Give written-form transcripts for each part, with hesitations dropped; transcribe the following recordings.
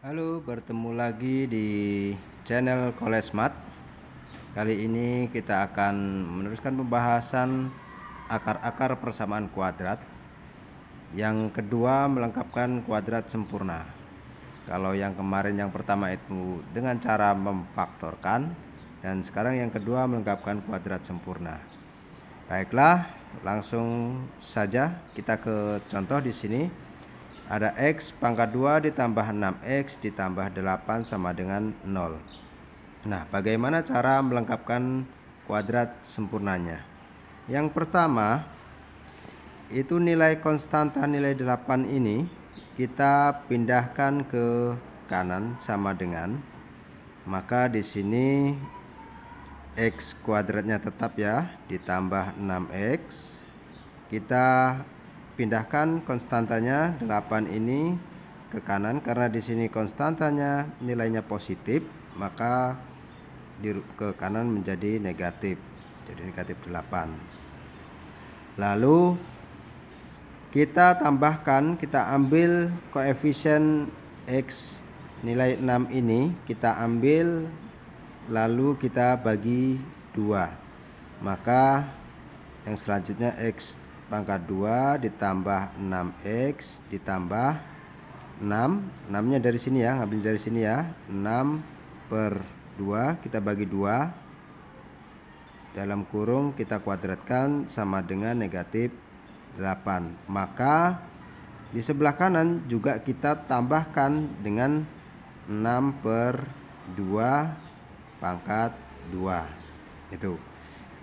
Halo, bertemu lagi di channel Kolesmat. Kali ini kita akan meneruskan pembahasan akar-akar persamaan kuadrat. Yang kedua, melengkapkan kuadrat sempurna. Kalau yang kemarin yang pertama itu dengan cara memfaktorkan, dan sekarang yang kedua melengkapkan kuadrat sempurna. Baiklah, langsung saja kita ke contoh di sini. Ada X pangkat 2 ditambah 6X ditambah 8 sama dengan 0. Nah, bagaimana cara melengkapkan kuadrat sempurnanya? Yang pertama, itu nilai konstanta nilai 8 ini kita pindahkan ke kanan sama dengan, maka di sini X kuadratnya tetap ya, ditambah 6X. Kita pindahkan konstantanya 8 ini ke kanan karena di sini konstantanya nilainya positif, maka ke kanan menjadi negatif. Jadi negatif 8. Lalu kita tambahkan, kita ambil koefisien X nilai 6 ini, kita ambil lalu kita bagi 2. Maka yang selanjutnya X pangkat 2 ditambah 6X ditambah 6. 6-nya dari sini ya, ngambil dari sini ya. 6/2 kita bagi 2. Dalam kurung kita kuadratkan sama dengan negatif 8. Maka di sebelah kanan juga kita tambahkan dengan 6/2 pangkat 2. Itu.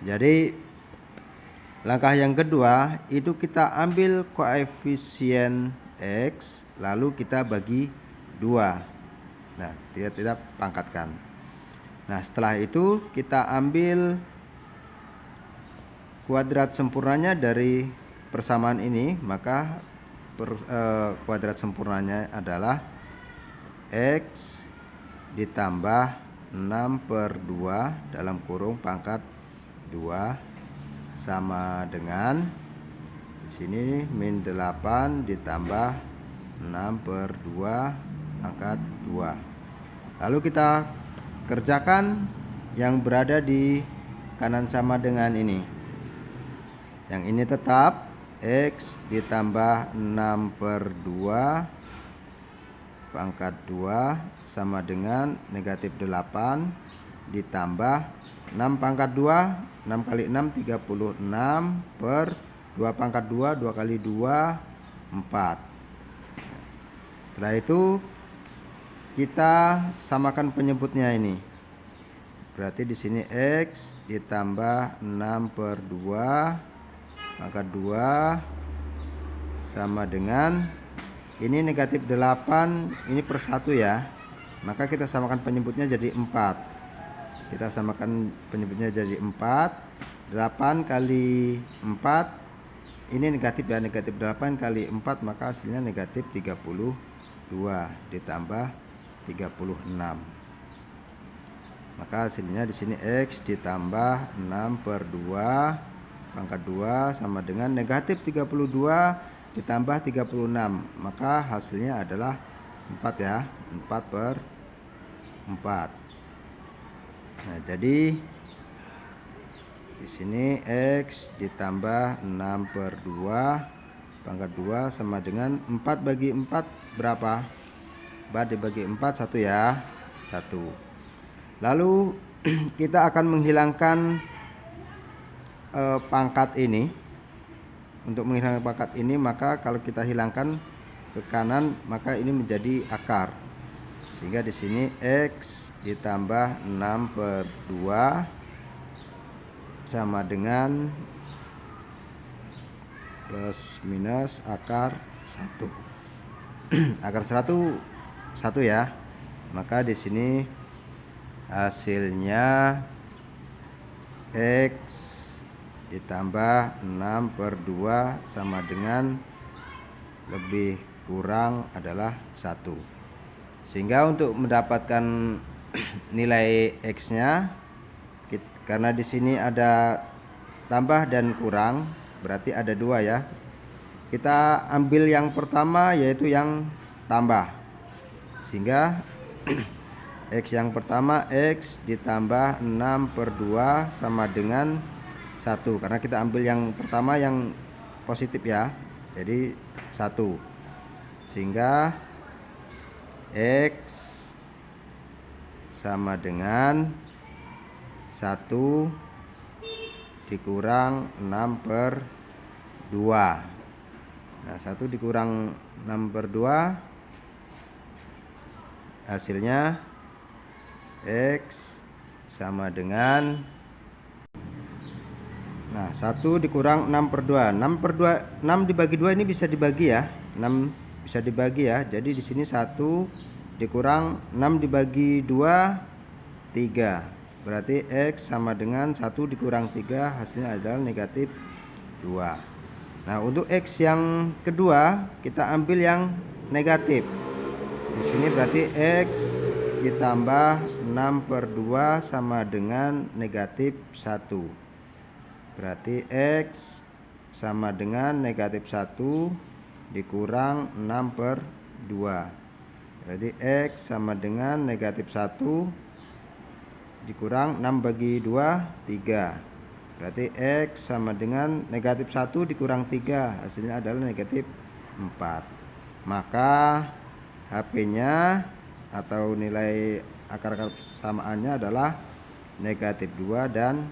Jadi langkah yang kedua itu kita ambil koefisien X lalu kita bagi 2. Nah, tidak pangkatkan. Nah, setelah itu kita ambil kuadrat sempurnanya dari persamaan ini, maka kuadrat sempurnanya adalah X ditambah 6/2 dalam kurung pangkat 2 sama dengan di sini min 8 ditambah 6/2 pangkat 2. Lalu kita kerjakan yang berada di kanan sama dengan ini. Yang ini tetap X ditambah 6/2 pangkat 2 sama dengan negatif 8 ditambah 6 pangkat 2, 6 kali 6 36 per 2 pangkat 2, 2 kali 2 4. Setelah itu kita samakan penyebutnya ini. Berarti di sini X ditambah 6/2 pangkat 2 sama dengan ini negatif 8, ini per 1 ya. Maka kita samakan penyebutnya jadi 4. Kita samakan penyebutnya jadi 4. 8 kali 4 ini negatif ya, negatif 8 kali 4 maka hasilnya negatif 32 ditambah 36. Maka hasilnya di sini X ditambah 6/2 pangkat 2 sama dengan negatif 32 ditambah 36. Maka hasilnya adalah 4 ya, 4/4. Nah, jadi di sini X ditambah 6/2 pangkat 2 sama dengan 4 bagi 4 berapa? 4 dibagi 4 1 ya, 1. Lalu kita akan menghilangkan pangkat ini. Untuk menghilangkan pangkat ini, maka kalau kita hilangkan ke kanan maka ini menjadi akar. Sehingga di sini X ditambah 6/2 sama dengan plus minus akar 1. Akar 1 ya. Maka di sini hasilnya X ditambah 6/2 sama dengan lebih kurang adalah 1. Sehingga untuk mendapatkan nilai X-nya, karena di sini ada tambah dan kurang, berarti ada 2 ya. Kita ambil yang pertama yaitu yang tambah. Sehingga X yang pertama X ditambah 6/2 sama dengan 1, karena kita ambil yang pertama yang positif ya, jadi 1. Sehingga X sama dengan 1 dikurang 6/2. Nah, 1 dikurang 6/2 hasilnya X sama dengan, nah 1 dikurang 6/2. 6 dibagi 2 ini bisa dibagi ya. 6 bisa dibagi ya. Jadi di sini 1 dikurang 6 dibagi 2 3. Berarti X sama dengan 1 dikurang 3, hasilnya adalah negatif 2. Nah, untuk X yang kedua kita ambil yang negatif. Di sini berarti X ditambah 6/2 sama dengan negatif 1. Berarti X sama dengan negatif 1 dikurang 6/2. Berarti X sama dengan negatif 1 dikurang 6 bagi 2 3. Berarti X sama dengan negatif 1 dikurang 3, hasilnya adalah negatif 4. Maka HP-nya atau nilai akar persamaannya adalah negatif 2 dan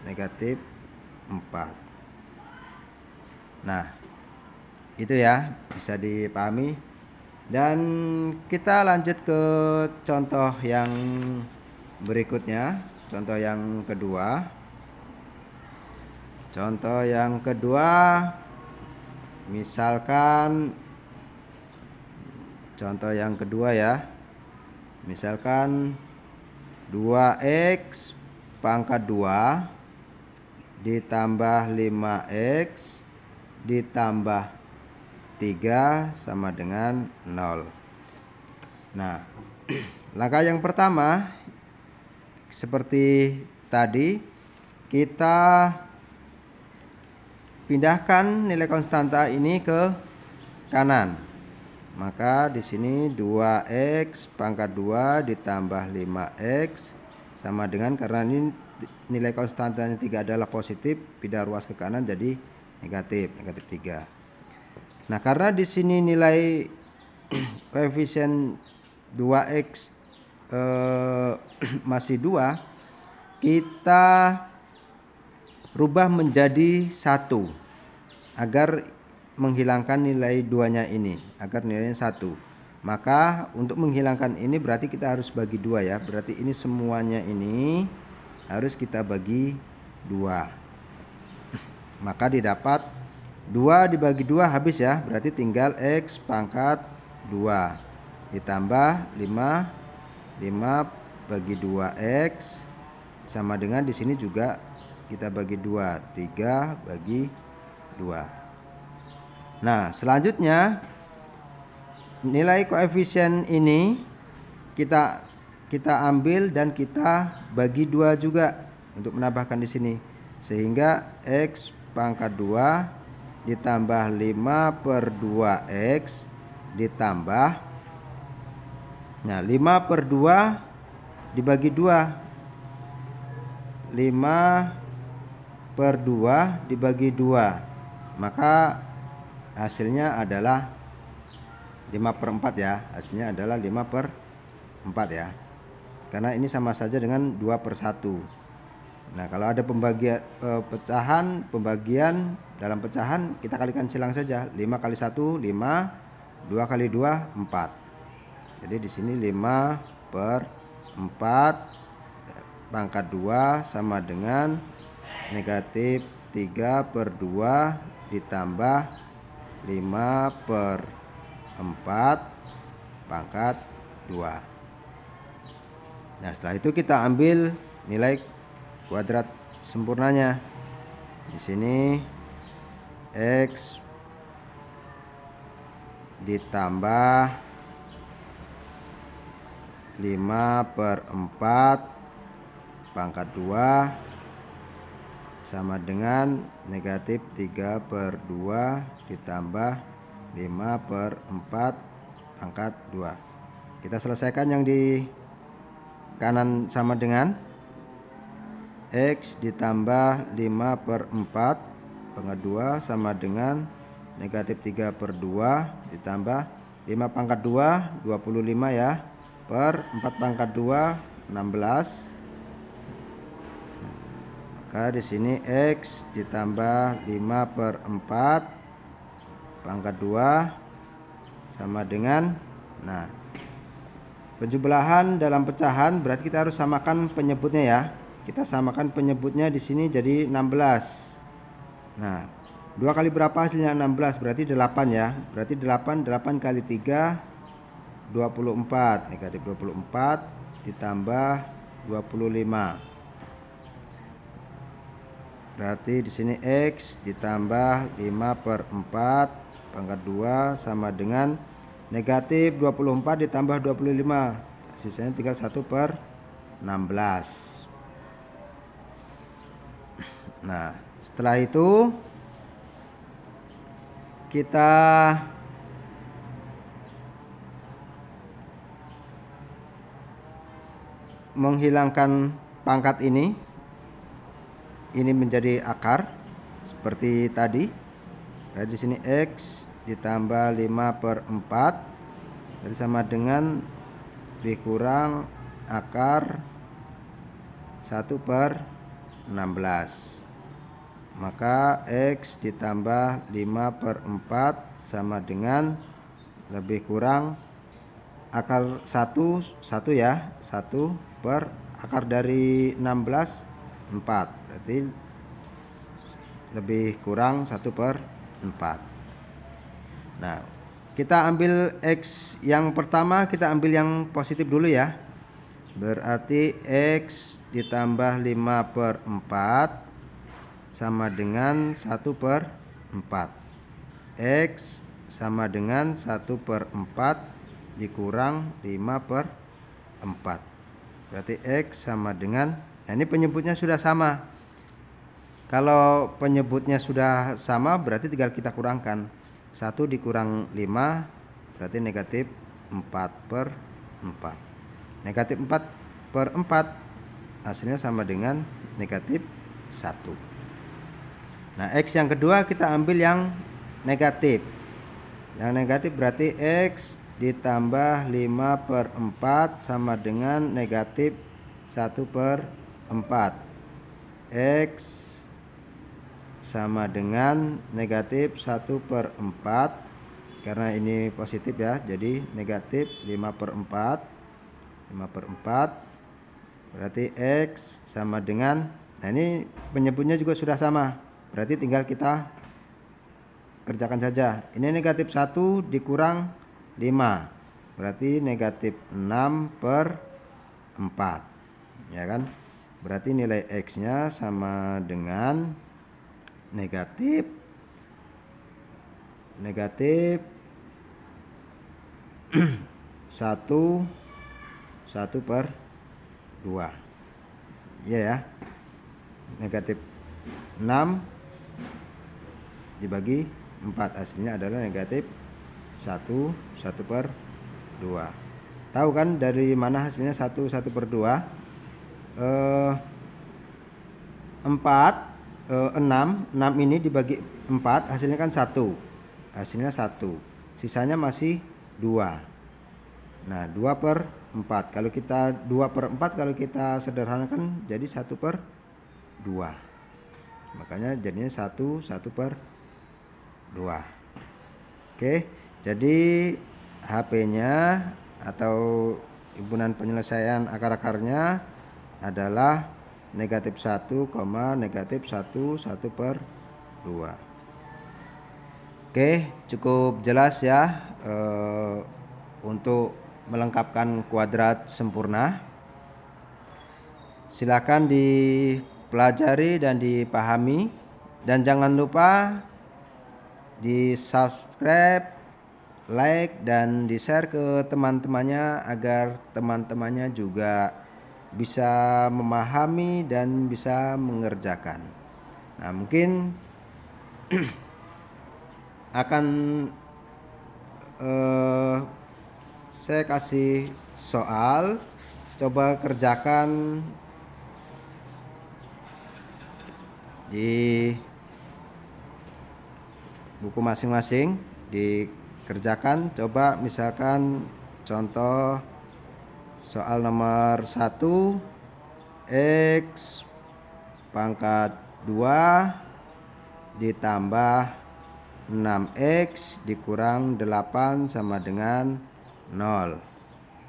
negatif 4. Nah, itu ya, bisa dipahami. Dan kita lanjut ke contoh yang berikutnya, contoh yang kedua. Contoh yang kedua, misalkan contoh yang kedua ya. Misalkan 2x pangkat 2 ditambah 5x ditambah 3 sama dengan 0. Nah, langkah yang pertama seperti tadi, kita pindahkan nilai konstanta ini ke kanan. Maka di sini 2x pangkat 2 ditambah 5x sama dengan, karena ini nilai konstantanya 3 adalah positif, pindah ruas ke kanan jadi negatif 3. Nah, karena di sini nilai koefisien 2x masih 2, kita rubah menjadi 1 agar menghilangkan nilai 2-nya ini, agar nilainya 1. Maka untuk menghilangkan ini berarti kita harus bagi 2 ya. Berarti ini semuanya ini harus kita bagi 2. Maka didapat 2 dibagi 2 habis ya. Berarti tinggal X pangkat 2 ditambah 5 bagi 2x sama dengan di sini juga kita bagi 2, 3 bagi 2. Nah, selanjutnya nilai koefisien ini kita ambil dan kita bagi 2 juga untuk menambahkan di sini, sehingga x pangkat 2 ditambah 5/2x ditambah, nah 5/2 dibagi 2, 5/2 dibagi 2, maka hasilnya adalah 5/4 ya. Hasilnya adalah 5/4 ya, karena ini sama saja dengan 2/1. Nah, kalau ada pembagian pembagian dalam pecahan, kita kalikan silang saja. 5 kali 1 5, 2 kali 2 4. Jadi di sini 5/4 pangkat 2 sama dengan negatif 3/2 ditambah 5/4 pangkat 2. Nah, setelah itu kita ambil nilai kuadrat sempurnanya. Di sini x ditambah 5/4 pangkat 2 sama dengan negatif 3/2 ditambah 5/4 pangkat 2. Kita selesaikan yang di kanan sama dengan X ditambah 5/4 pangkat 2 sama dengan negatif 3/2 ditambah 5 pangkat 2 25 ya, per 4 pangkat 2 16. Maka di sini X ditambah 5/4 pangkat 2 sama dengan, nah, penjumlahan dalam pecahan berarti kita harus samakan penyebutnya ya. Kita samakan penyebutnya di sini jadi 16. Nah, 2 kali berapa hasilnya? 16, berarti 8 ya. Berarti 8 kali 3 24, negatif 24 ditambah 25. Berarti di sini X ditambah 5/4 pangkat 2 sama dengan negatif 24 ditambah 25. Sisanya tinggal 1/16. Nah, setelah itu kita menghilangkan pangkat ini menjadi akar seperti tadi. Berarti di sini X ditambah 5/4 jadi sama dengan lebih kurang akar 1/16. Maka X ditambah 5/4 sama dengan lebih kurang akar 1 ya, 1 per akar dari 16 4, berarti lebih kurang 1/4. Nah, kita ambil X yang pertama, kita ambil yang positif dulu ya. Berarti X ditambah 5/4 sama dengan 1/4. X sama dengan 1/4 dikurang 5/4. Berarti X sama dengan, nah ini penyebutnya sudah sama. Kalau penyebutnya sudah sama berarti tinggal kita kurangkan. 1 dikurang 5 berarti negatif 4/4. Negatif 4/4 hasilnya sama dengan negatif 1. Nah, X yang kedua kita ambil yang negatif. Yang negatif berarti X ditambah 5/4 sama dengan negatif 1/4. X sama dengan negatif 1/4. Karena ini positif ya, jadi negatif 5/4. 5/4 berarti X sama dengan, nah ini penyebutnya juga sudah sama, berarti tinggal kita kerjakan saja. Ini negatif 1 dikurang 5 berarti negatif 6/4 ya kan. Berarti nilai X nya sama dengan negatif 1/2 ya, negatif 6 dibagi 4 hasilnya adalah negatif 1/2. Tahu kan dari mana hasilnya 1/2? 6 ini dibagi 4 hasilnya kan 1. Hasilnya 1. Sisanya masih 2. Nah, 2/4. Kalau kita 2/4 kalau kita sederhanakan jadi 1/2. Makanya jadinya 1/2. Oke, jadi HP-nya atau himpunan penyelesaian akar-akarnya adalah negatif 1, negatif 1, 1/2. Oke, cukup jelas ya untuk melengkapkan kuadrat sempurna. Silakan dipelajari dan dipahami, dan jangan lupa di subscribe, like, dan di share ke teman-temannya agar teman-temannya juga bisa memahami dan bisa mengerjakan. Nah, mungkin akan saya kasih soal, coba kerjakan di buku masing-masing, dikerjakan. Coba misalkan contoh soal nomor 1, X pangkat 2 ditambah 6X dikurang 8 sama dengan 0.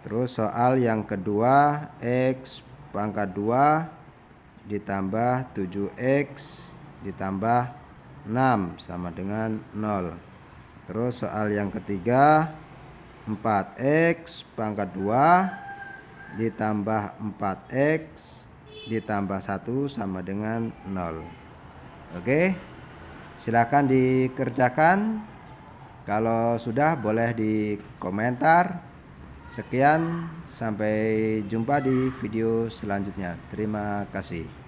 Terus soal yang kedua, X pangkat 2 ditambah 7X ditambah 6 sama dengan 0. Terus soal yang ketiga, 4X pangkat 2 ditambah 4X ditambah 1 sama dengan 0. Oke, silakan dikerjakan. Kalau sudah boleh di komentar. Sekian, sampai jumpa di video selanjutnya. Terima kasih.